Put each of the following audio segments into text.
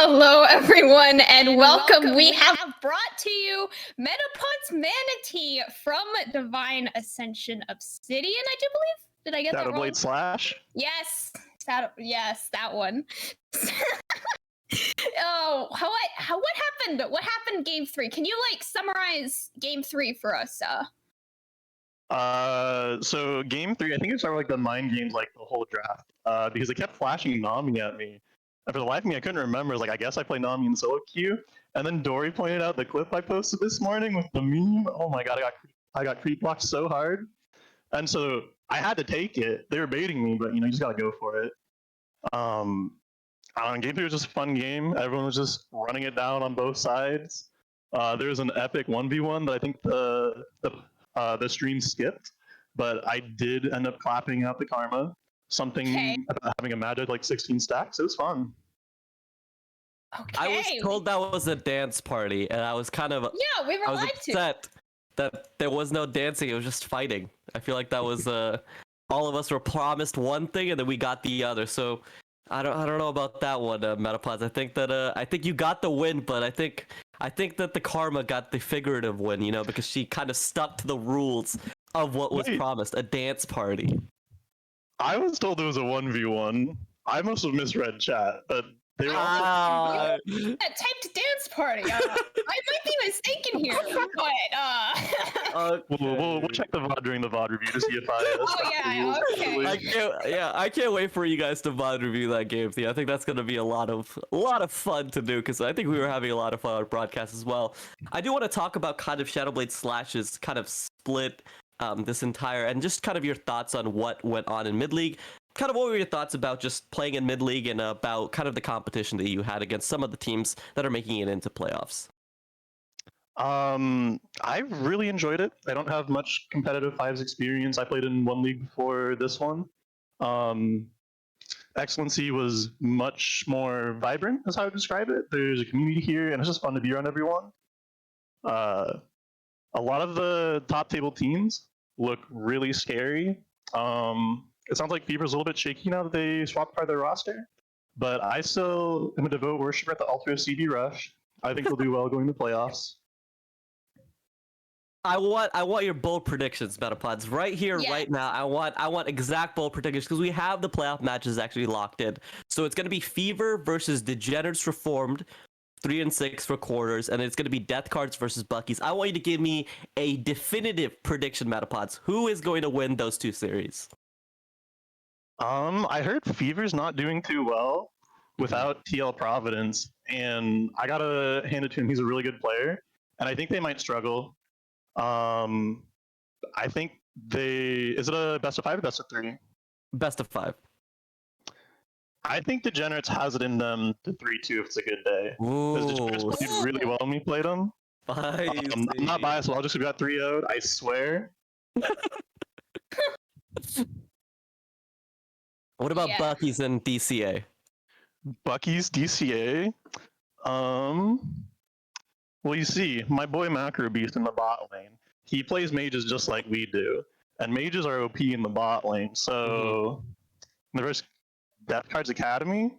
Hello, everyone, and welcome. We have brought to you Metapods Manatee from Divine Ascension Obsidian, I do believe. Did I get that wrong? Blade Slash? Yes. Yes, that one. Oh, what happened? What happened game 3? Can you, summarize game 3 for us? So game 3, I think it started the mind games the whole draft. Because they kept flashing Nami at me. And for the life of me, I couldn't remember. I guess I play Nami in solo queue. And then Dory pointed out the clip I posted this morning with the meme. Oh my god, I got creep blocked so hard. And so I had to take it. They were baiting me, but you just gotta go for it. Game 3 was just a fun game. Everyone was just running it down on both sides. There was an epic 1v1 that I think the stream skipped, but I did end up clapping out the karma. Something about having a magic 16 stacks. It was fun. Okay. I was told that was a dance party, and I was kind of upset that there was no dancing. It was just fighting. I feel like that was all of us were promised one thing, and then we got the other. So I don't know about that one, Metapods. I think you got the win, but I think that the karma got the figurative win. Because she kind of stuck to the rules of what was promised, a dance party. I was told it was a 1v1. I must have misread chat, but they were that typed dance party. I might be mistaken here, but we'll check the VOD during the VOD review to see if I. Okay. I can't wait for you guys to VOD review that game. I think that's gonna be a lot of fun to do because I think we were having a lot of fun on our broadcast as well. I do want to talk about kind of Shadowblade Slash's kind of split. This entire, and just kind of your thoughts on what went on in mid-league. Kind of what were your thoughts about just playing in mid-league and about kind of the competition that you had against some of the teams that are making it into playoffs? I really enjoyed it. I don't have much competitive fives experience. I played in one league before this one. Excellency was much more vibrant, is how I would describe it. There's a community here, and it's just fun to be around everyone. A lot of the top table teams look really scary. It sounds like Fever's a little bit shaky now that they swapped part of their roster, but I still am a devout worshiper at the Ultra CB Rush. I think they'll do well going to playoffs. I want your bold predictions, Metapods, right here, right now. I want exact bold predictions because we have the playoff matches actually locked in. So it's going to be Fever versus Degenerates Reformed. 3 and 6 for quarters, and it's going to be Death Cards versus Bucky's. I want you to give me a definitive prediction, Metapods. Who is going to win those two series? I heard Fever's not doing too well without TL Providence, and I gotta hand it to him. He's a really good player, and I think they might struggle. I think is it a best of 5 or best of 3? Best of 5. I think Degenerates has it in them to 3-2 if it's a good day. Because Degenerates played really well when we played them. I'm not biased, so I'll just got 3-0'd, I swear. What about Bucky's and DCA? Bucky's DCA? Well, you see, my boy Macro Beast in the bot lane, he plays mages just like we do. And mages are OP in the bot lane, so there's Death Cards Academy?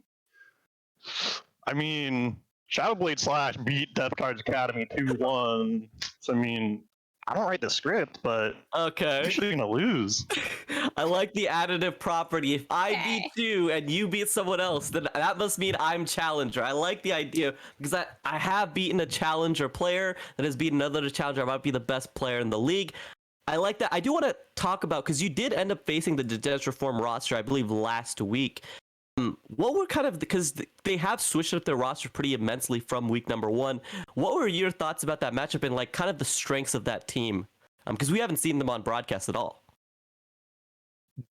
I mean, Shadowblade Slash beat Death Cards Academy 2-1. So, I don't write the script, but okay, you're gonna lose. I like the additive property. If I beat you and you beat someone else, then that must mean I'm challenger. I like the idea because I have beaten a challenger player that has beaten another challenger. I might be the best player in the league. I like that. I do want to talk about, because you did end up facing the Degenerates Reform roster, I believe, last week. What were because they have switched up their roster pretty immensely from week number 1. What were your thoughts about that matchup and kind of the strengths of that team? Because we haven't seen them on broadcast at all.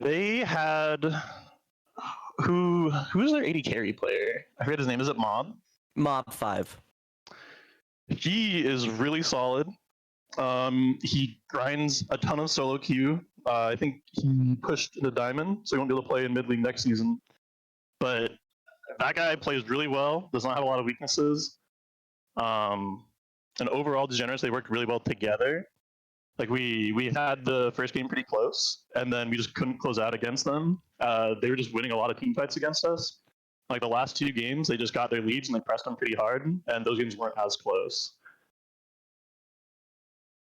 They had who's their AD carry player? I forget his name. Is it Mob? Mob 5. He is really solid. He grinds a ton of solo queue. I think he pushed into Diamond, so he won't be able to play in mid-league next season. But that guy plays really well, does not have a lot of weaknesses. And overall, Degenerates, they worked really well together. We had the first game pretty close, and then we just couldn't close out against them. They were just winning a lot of team fights against us. Like the last 2 games, they just got their leads and they pressed them pretty hard, and those games weren't as close.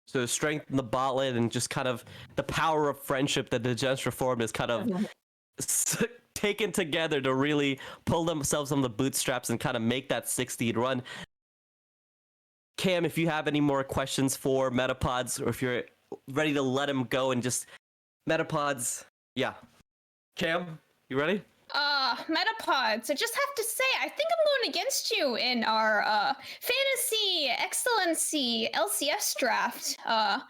So strength in the bot lane and just kind of the power of friendship that the Gens Reformed is kind of taken together to really pull themselves on the bootstraps and kind of make that 16 run. Cam, if you have any more questions for Metapods, or if you're ready to let him go and just Metapods, yeah. Cam, you ready? Metapods, I just have to say, I think I'm going against you in our fantasy excellency LCS draft. I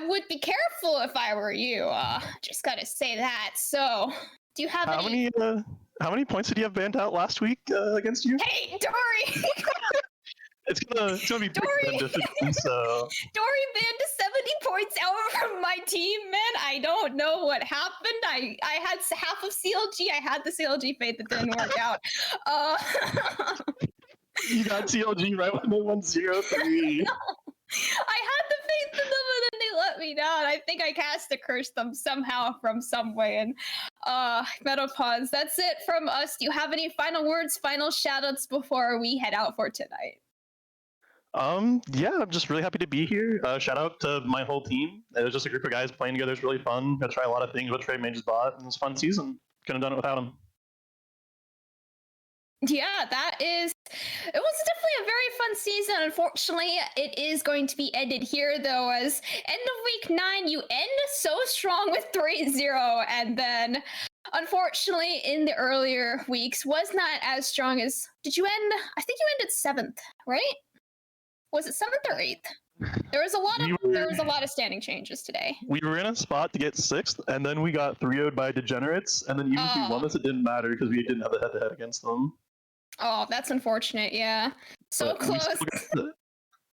would be careful if I were you. Just gotta say that. So, do you have How many points did you have banned out last week against you? Hey, Dory! It's gonna be pretty difficult. So Dory banned 70 points out from my team, man. I don't know what happened. I had half of CLG. I had the CLG fate that didn't work out. You got CLG right when they won 0-3. No. I had the faith in them and then they let me down. I think I cast a curse them somehow from some way. And Metapods, that's it from us. Do you have any final words, final shoutouts before we head out for tonight? Yeah, I'm just really happy to be here. Shout out to my whole team. It was just a group of guys playing together. It's really fun. Got to try a lot of things with Trey Mage's bot, and it was a fun season. Couldn't have done it without him. Yeah, it was definitely a very fun season. Unfortunately, it is going to be ended here, though, as end of week 9, you end so strong with 3-0, and then, unfortunately, in the earlier weeks, was not as strong as, did you end, I think you ended 7th, right? Was it 7th or 8th? There was a lot of standing changes today. We were in a spot to get 6th, and then we got 3-0'd by Degenerates, and then even if we won this, it didn't matter because we didn't have a head-to-head against them. Oh, that's unfortunate, yeah. So But close.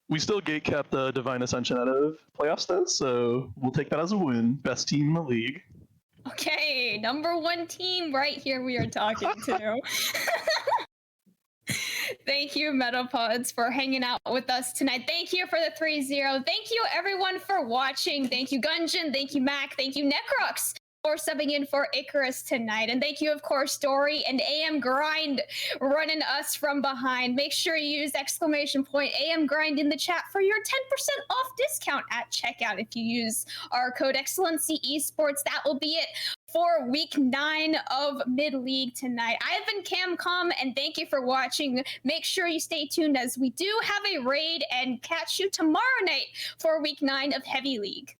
We still gate-kept the Divine Ascension out of playoffs, though, so we'll take that as a win. Best team in the league. Okay, number 1 team right here we are talking to. Thank you, Metapods, for hanging out with us tonight. Thank you for the 3-0. Thank you, everyone, for watching. Thank you, Gungeon. Thank you, Mac. Thank you, Necrox, for subbing in for Icarus tonight. And thank you, of course, Dory and AM Grind running us from behind. Make sure you use !AM Grind in the chat for your 10% off discount at checkout if you use our code Excellency Esports. That will be it for week 9 of Mid-League tonight. I have been Camcom, and thank you for watching. Make sure you stay tuned as we do have a raid, and catch you tomorrow night for week 9 of Heavy League.